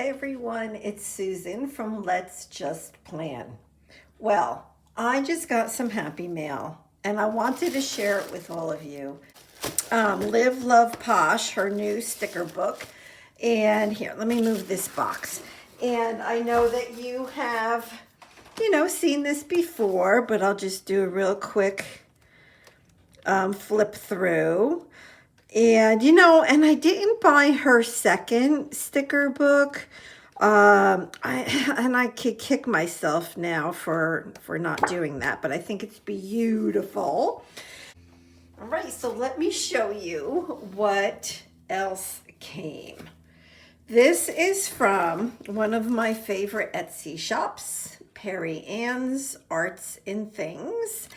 Hey everyone, it's Susan from Let's Just Plan. Well, I just got some happy mail and I wanted to share it with all of you. Live, Love, Posh, her new sticker book. And here, let me move this box. And I know that you have, seen this before, but I'll just do a real quick flip through. And, and I didn't buy her second sticker book. I could kick myself now for not doing that, but I think it's beautiful. All right, so let me show you what else came. This is from one of my favorite Etsy shops, Perry Ann's Arts and Things.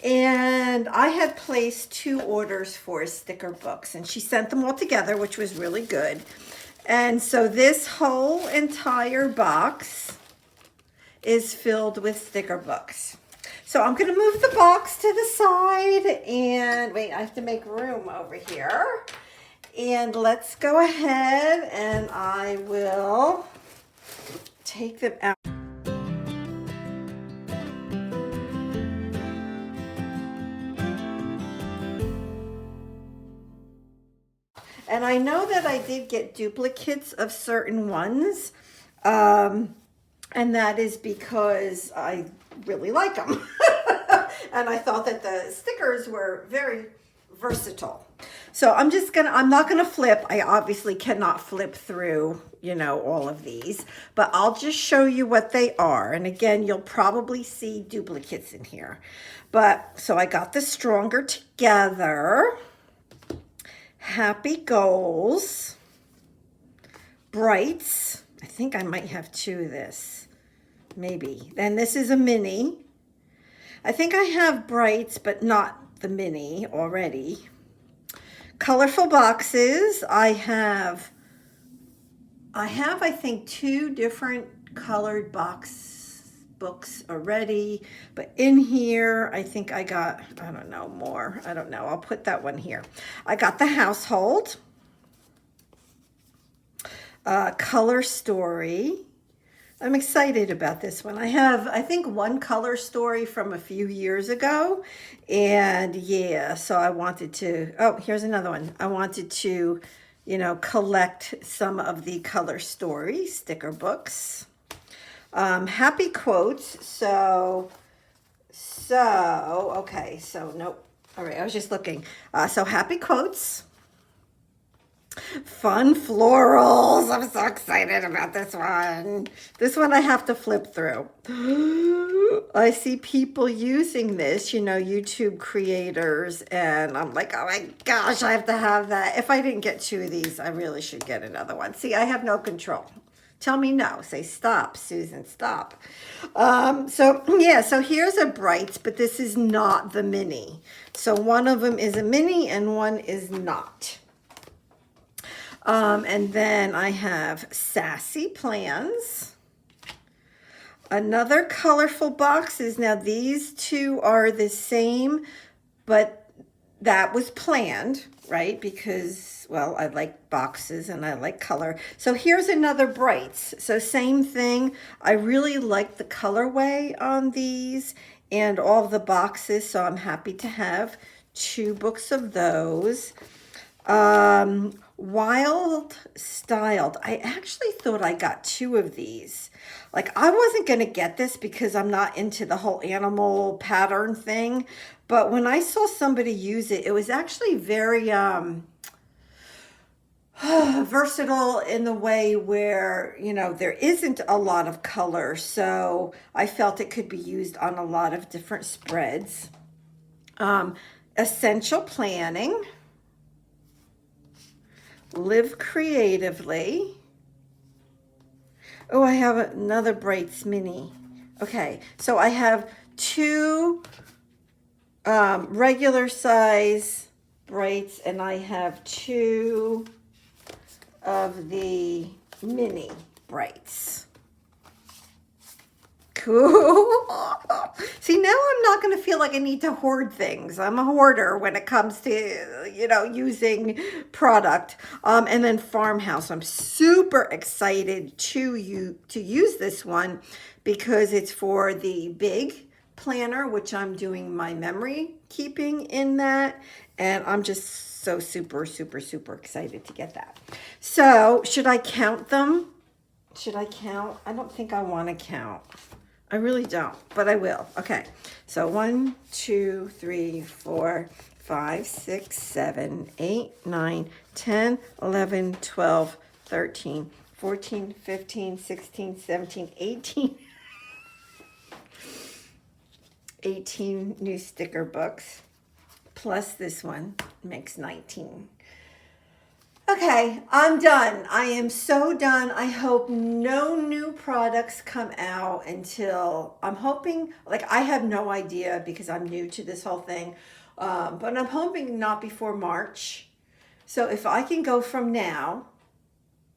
And I had placed 2 orders for sticker books and she sent them all together, which was really good. And so this whole entire box is filled with sticker books. So I'm going to move the box to the side and wait, I have to make room over here. And let's go ahead and I will take them out. And I know that I did get duplicates of certain ones, and that is because I really like them. And I thought that the stickers were very versatile. So I'm not gonna flip. I obviously cannot flip through, all of these, but I'll just show you what they are. And again, you'll probably see duplicates in here. But, so I got the Stronger Together, Happy Goals, Brights. I think I might have 2 of this, maybe. And this is a mini. I think I have Brights, but not the mini already. Colorful Boxes. I have I think 2 different colored books already, but in here I think I got, I don't know, more. I don't know. I'll put that one here. I got the Household, Color Story. I'm excited about this one. I have, I think, 1 color story from a few years ago, and yeah, so I wanted to, oh, here's another one. I wanted to, collect some of the color story sticker books. Happy Quotes. So okay, so nope. All right, I was just looking. So Happy Quotes. Fun Florals. I'm so excited about this one. This one I have to flip through. I see people using this, YouTube creators, and I'm like, oh my gosh, I have to have that. If I didn't get 2 of these, I really should get another one. See, I have no control. Tell me no. Say stop, Susan, stop. So here's a Brights, but this is not the mini. So one of them is a mini and one is not. And then I have Sassy Plans. Another Colorful Boxes. Now these 2 are the same, but that was planned, right? Because, well, I like boxes and I like color. So here's another Brights. So same thing. I really like the colorway on these and all of the boxes. So I'm happy to have 2 books of those. Wild Styled. I actually thought I got 2 of these. Like, I wasn't going to get this because I'm not into the whole animal pattern thing. But when I saw somebody use it, it was actually very versatile in the way where, there isn't a lot of color. So I felt it could be used on a lot of different spreads. Essential Planning. Live Creatively. Oh, I have another Brights mini. Okay, so I have 2 regular size Brights and I have 2 of the mini Brights. Cool. See, now I'm not going to feel like I need to hoard things. I'm a hoarder when it comes to, using product. And then Farmhouse. I'm super excited to use this one because it's for the big planner, which I'm doing my memory keeping in that. And I'm just so super, super, super excited to get that. So should I count them? Should I count? I don't think I want to count. I really don't, but I will. Okay, so 1, 2, 3, 4, 5, 6, 7, 8, 9, 10, 11, 12, 13, 14, 15, 16, 17, 18. 18 new sticker books, plus this one makes 19. Okay, I'm done. I am so done. I hope no new products come out until, I'm hoping, like I have no idea because I'm new to this whole thing, but I'm hoping not before March. So if I can go from now,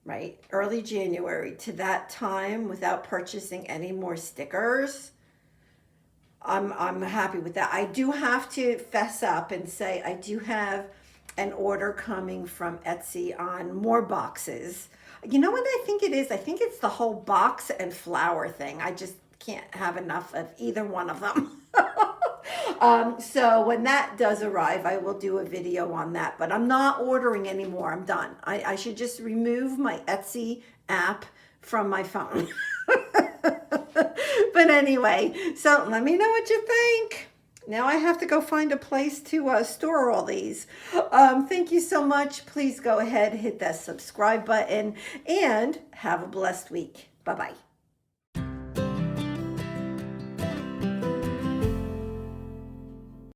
right, early January to that time without purchasing any more stickers, I'm happy with that. I do have to fess up and say I do have an order coming from Etsy on more boxes. You know what I think it is? I think it's the whole box and flower thing. I just can't have enough of either one of them. So when that does arrive, I will do a video on that, but I'm not ordering anymore. I'm done. I should just remove my Etsy app from my phone. But anyway, so let me know what you think. Now I have to go find a place to store all these. Thank you so much. Please go ahead, hit that subscribe button, and have a blessed week. Bye-bye.